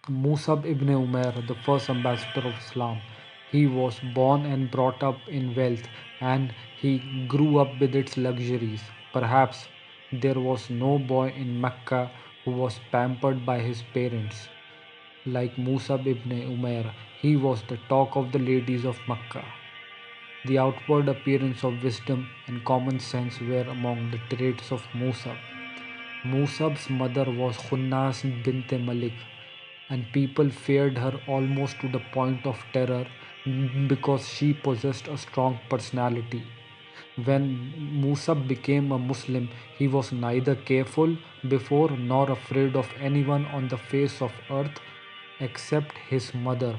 Musab Ibn Umair, the first ambassador of Islam. He was born and brought up in wealth, and he grew up with its luxuries. Perhaps there was no boy in Mecca who was pampered by his parents. Like Musab ibn Umair, he was the talk of the ladies of Mecca. The outward appearance of wisdom and common sense were among the traits of Musab. Musab's mother was Khunnas bint Malik, and people feared her almost to the point of terror because she possessed a strong personality. When Musab became a Muslim, he was neither careful before nor afraid of anyone on the face of earth except his mother.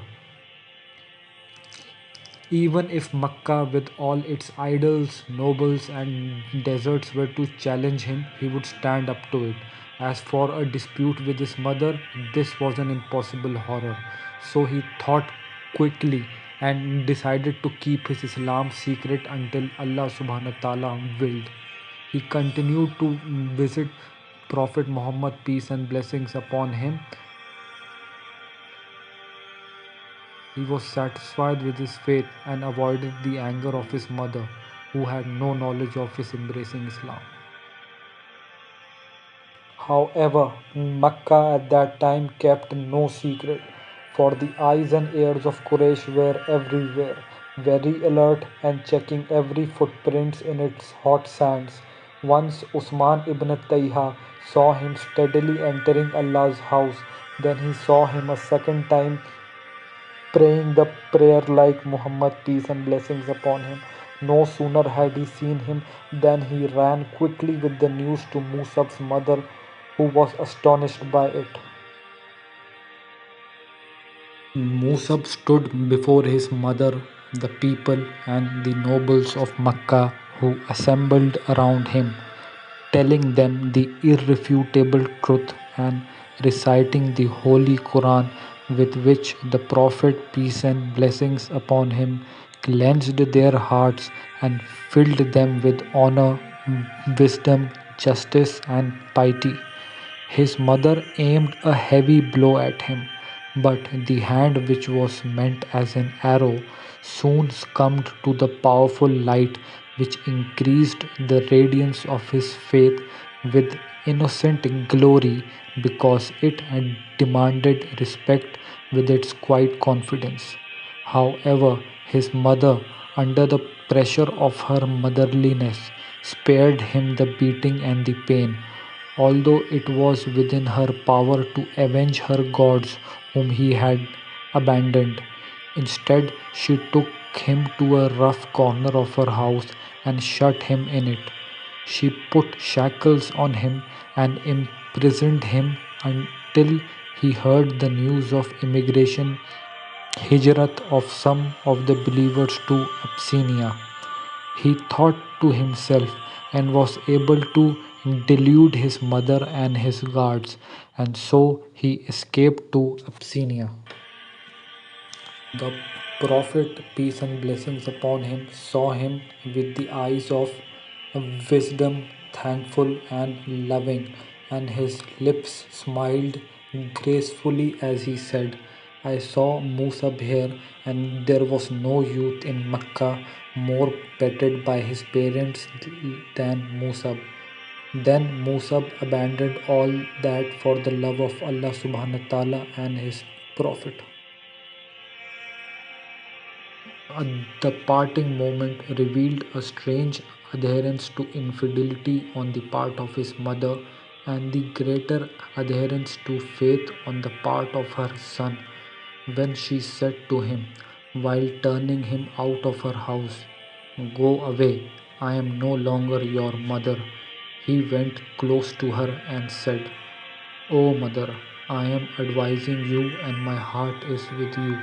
Even if Makkah, with all its idols, nobles, and deserts, were to challenge him, he would stand up to it. As for a dispute with his mother, this was an impossible horror. So he thought quickly and decided to keep his Islam secret until Allah subhanahu wa ta'ala willed. He continued to visit Prophet Muhammad, peace and blessings upon him. He was satisfied with his faith and avoided the anger of his mother, who had no knowledge of his embracing Islam. However, Mecca at that time kept no secret, for the eyes and ears of Quraysh were everywhere, very alert and checking every footprint in its hot sands. Once Usman ibn Tayha saw him steadily entering Allah's house. Then he saw him a second time praying the prayer like Muhammad, peace and blessings upon him. No sooner had he seen him than he ran quickly with the news to Musab's mother, who was astonished by it. Musab stood before his mother, the people, and the nobles of Makkah who assembled around him, telling them the irrefutable truth and reciting the Holy Quran, with which the Prophet, peace and blessings upon him, cleansed their hearts and filled them with honor, wisdom, justice, and piety. His mother aimed a heavy blow at him, but the hand which was meant as an arrow soon succumbed to the powerful light which increased the radiance of his faith with innocent glory because it had demanded respect with its quiet confidence. However, his mother, under the pressure of her motherliness, spared him the beating and the pain, although it was within her power to avenge her gods whom he had abandoned. Instead, she took him to a rough corner of her house and shut him in it. She put shackles on him and imprisoned him until he heard the news of immigration hijrat of some of the believers to Abyssinia. He thought to himself and was able to delude his mother and his guards, and so he escaped to Abyssinia. The Prophet, peace and blessings upon him, saw him with the eyes of wisdom, thankful and loving, and his lips smiled gracefully as he said, I saw Musab here, and there was no youth in Mecca more petted by his parents than Musab. Then Musab abandoned all that for the love of Allah subhanahu wa ta'ala and his Prophet. The parting moment revealed a strange adherence to infidelity on the part of his mother and the greater adherence to faith on the part of her son when she said to him, while turning him out of her house, go away, I am no longer your mother. He went close to her and said, O mother, I am advising you and my heart is with you.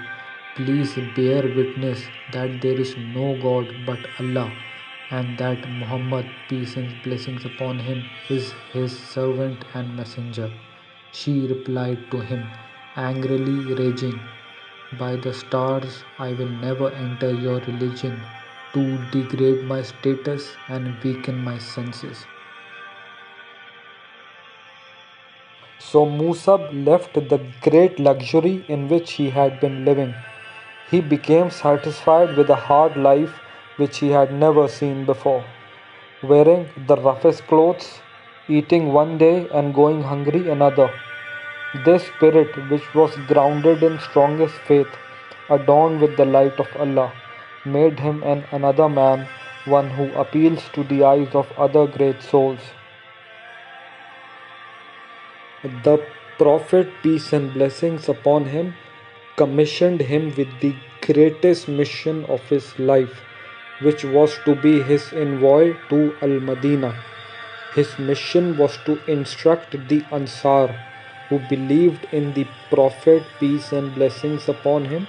Please bear witness that there is no God but Allah and that Muhammad, peace and blessings upon him, is his servant and messenger. She replied to him, angrily raging, by the stars, I will never enter your religion to degrade my status and weaken my senses. So Musab left the great luxury in which he had been living. He became satisfied with a hard life which he had never seen before, wearing the roughest clothes, eating one day and going hungry another. This spirit, which was grounded in strongest faith, adorned with the light of Allah, made him another man, one who appeals to the eyes of other great souls. The Prophet, peace and blessings upon him, commissioned him with the greatest mission of his life, which was to be his envoy to Al Madinah. His mission was to instruct the Ansar, who believed in the Prophet, peace and blessings upon him,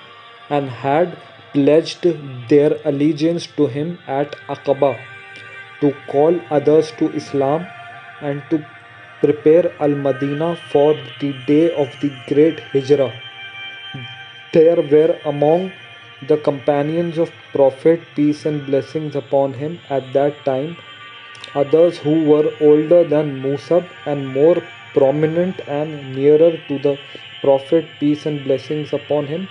and had pledged their allegiance to him at Aqaba, to call others to Islam and to prepare Al Madinah for the day of the great Hijrah. There were among the companions of Prophet, peace and blessings upon him at that time, others who were older than Musab and more prominent and nearer to the Prophet, peace and blessings upon him,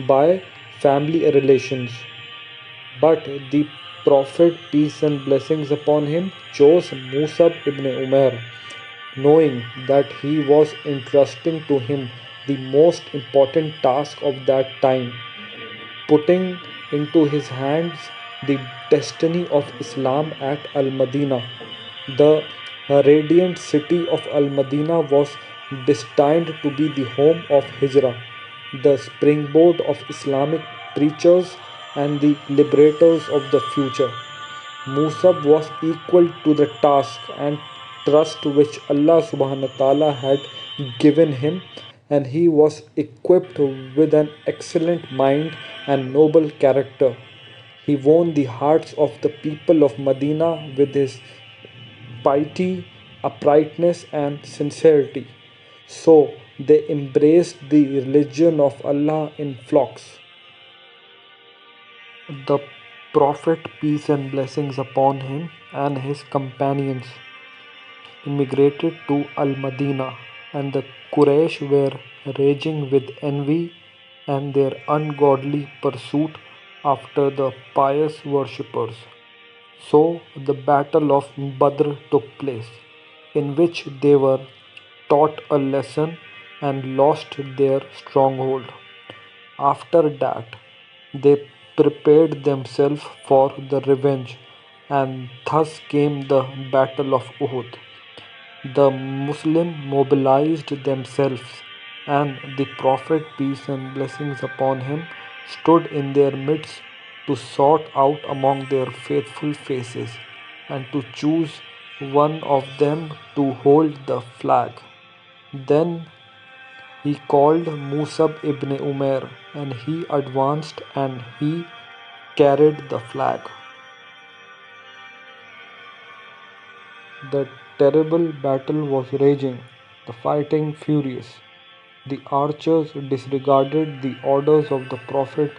by family relations. But the Prophet, peace and blessings upon him, chose Musab ibn Umair, knowing that he was entrusting to him the most important task of that time, putting into his hands the destiny of Islam at Al Madinah. The radiant city of Al Madinah was destined to be the home of Hijrah, the springboard of Islamic preachers and the liberators of the future. Musab was equal to the task and trust which Allah subhanahu wa ta'ala had given him, and he was equipped with an excellent mind and noble character. He won the hearts of the people of Medina with his piety, uprightness, and sincerity. So they embraced the religion of Allah in flocks. The Prophet, peace and blessings upon him, and his companions immigrated to Al Madinah, and the Quraysh were raging with envy and their ungodly pursuit after the pious worshippers. So the Battle of Badr took place, in which they were taught a lesson and lost their stronghold. After that, they prepared themselves for the revenge, and thus came the Battle of Uhud. The Muslims mobilized themselves, and the Prophet, peace and blessings upon him, stood in their midst to sort out among their faithful faces and to choose one of them to hold the flag. Then he called Musab ibn Umair, and he advanced and he carried the flag. The terrible battle was raging, the fighting furious. The archers disregarded the orders of the Prophet,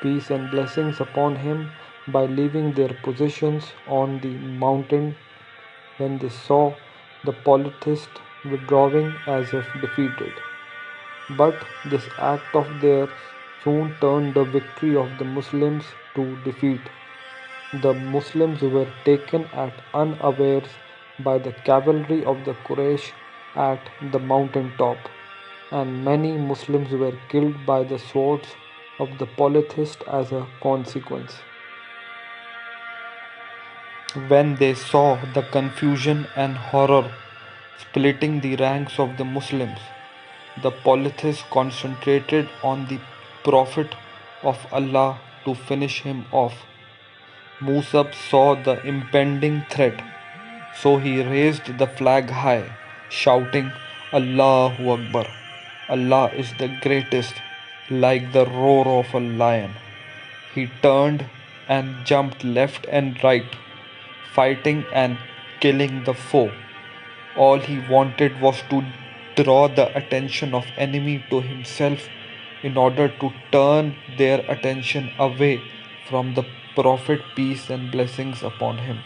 peace and blessings upon him, by leaving their positions on the mountain when they saw the polytheists withdrawing as if defeated. But this act of theirs soon turned the victory of the Muslims to defeat. The Muslims were taken at unawares by the cavalry of the Quraysh at the mountain top, and many Muslims were killed by the swords of the polytheists as a consequence. When they saw the confusion and horror splitting the ranks of the Muslims, the polytheists concentrated on the Prophet of Allah to finish him off. Musab saw the impending threat, so he raised the flag high, shouting, Allahu Akbar! Allah is the greatest, like the roar of a lion. He turned and jumped left and right, fighting and killing the foe. All he wanted was to draw the attention of enemy to himself in order to turn their attention away from the Prophet, peace and blessings upon him.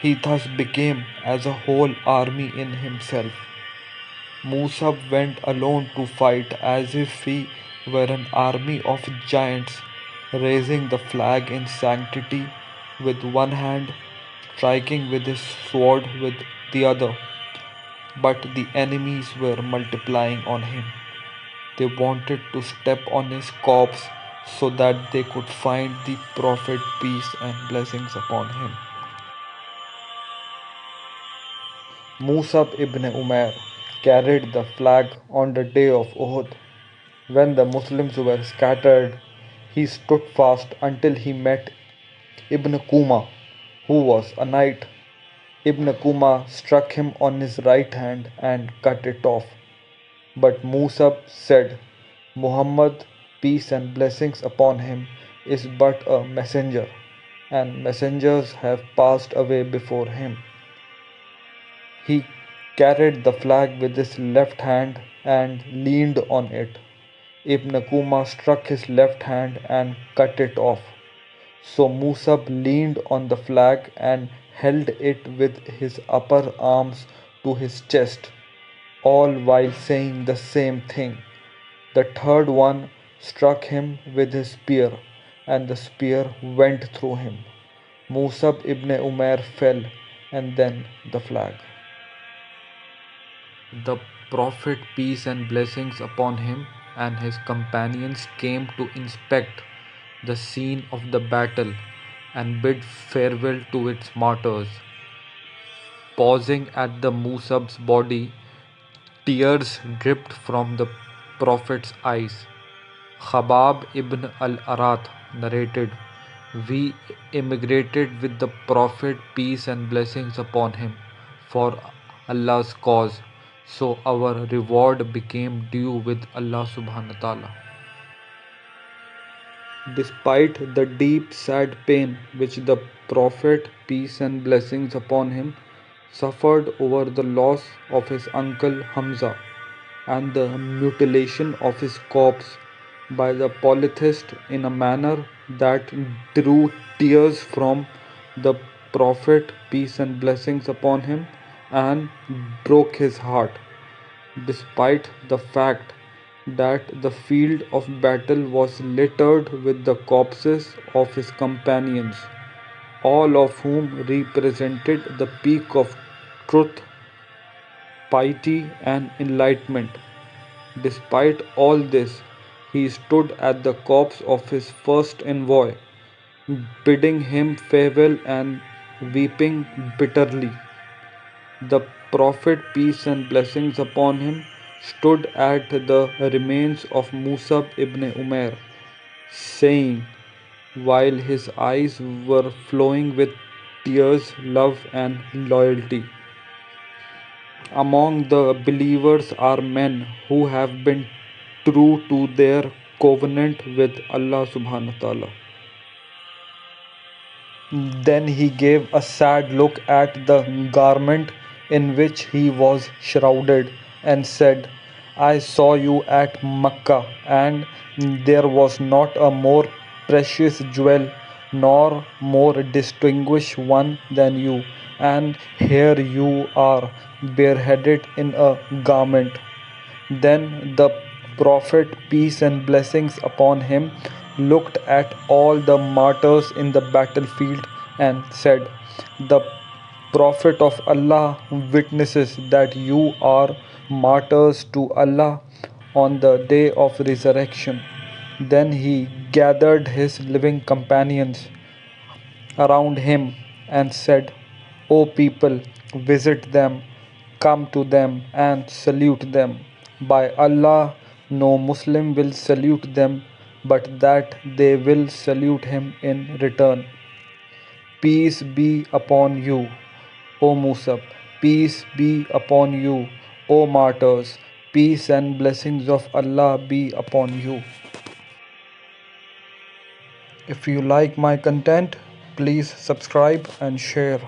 He thus became as a whole army in himself. Musab went alone to fight as if he were an army of giants, raising the flag in sanctity with one hand, striking with his sword with the other. But the enemies were multiplying on him. They wanted to step on his corpse so that they could find the Prophet, peace and blessings upon him. Musab Ibn Umair carried the flag on the day of Uhud. When the Muslims were scattered, he stood fast until he met Ibn Kuma, who was a knight. Ibn Kuma struck him on his right hand and cut it off. But Musab said, Muhammad, peace and blessings upon him, is but a messenger, and messengers have passed away before him. He carried the flag with his left hand and leaned on it. Ibn Kuma struck his left hand and cut it off. So Musab leaned on the flag and held it with his upper arms to his chest, all while saying the same thing. The third one struck him with his spear, and the spear went through him. Musab ibn Umair fell, and then the flag. The Prophet, peace and blessings upon him, and his companions came to inspect the scene of the battle and bid farewell to its martyrs. Pausing at the Musab's body, tears dripped from the Prophet's eyes. Khabab ibn al-Arath narrated, We emigrated with the Prophet, peace and blessings upon him, for Allah's cause, so our reward became due with Allah subhanahu wa ta'ala. Despite the deep sad pain which the Prophet, peace and blessings upon him, suffered over the loss of his uncle Hamza and the mutilation of his corpse by the polytheist in a manner that drew tears from the Prophet, peace and blessings upon him, and broke his heart, despite the fact that the field of battle was littered with the corpses of his companions, all of whom represented the peak of truth, piety, and enlightenment. Despite all this, he stood at the corpse of his first envoy, bidding him farewell and weeping bitterly. The Prophet, peace and blessings upon him, stood at the remains of Musab ibn Umair, saying, while his eyes were flowing with tears, love, and loyalty, Among the believers are men who have been true to their covenant with Allah subhanahu wa ta'ala. Then he gave a sad look at the garment in which he was shrouded and said, I saw you at Mecca, and there was not a more precious jewel nor more distinguished one than you, and here you are, bareheaded in a garment. Then the Prophet, peace and blessings upon him, looked at all the martyrs in the battlefield and said, The Prophet of Allah witnesses that you are martyrs to Allah on the day of resurrection. Then he gathered his living companions around him and said, O people, visit them, come to them, and salute them. By Allah, no Muslim will salute them, but that they will salute him in return. Peace be upon you, O Musab. Peace be upon you, O martyrs. Peace and blessings of Allah be upon you. If you like my content, please subscribe and share.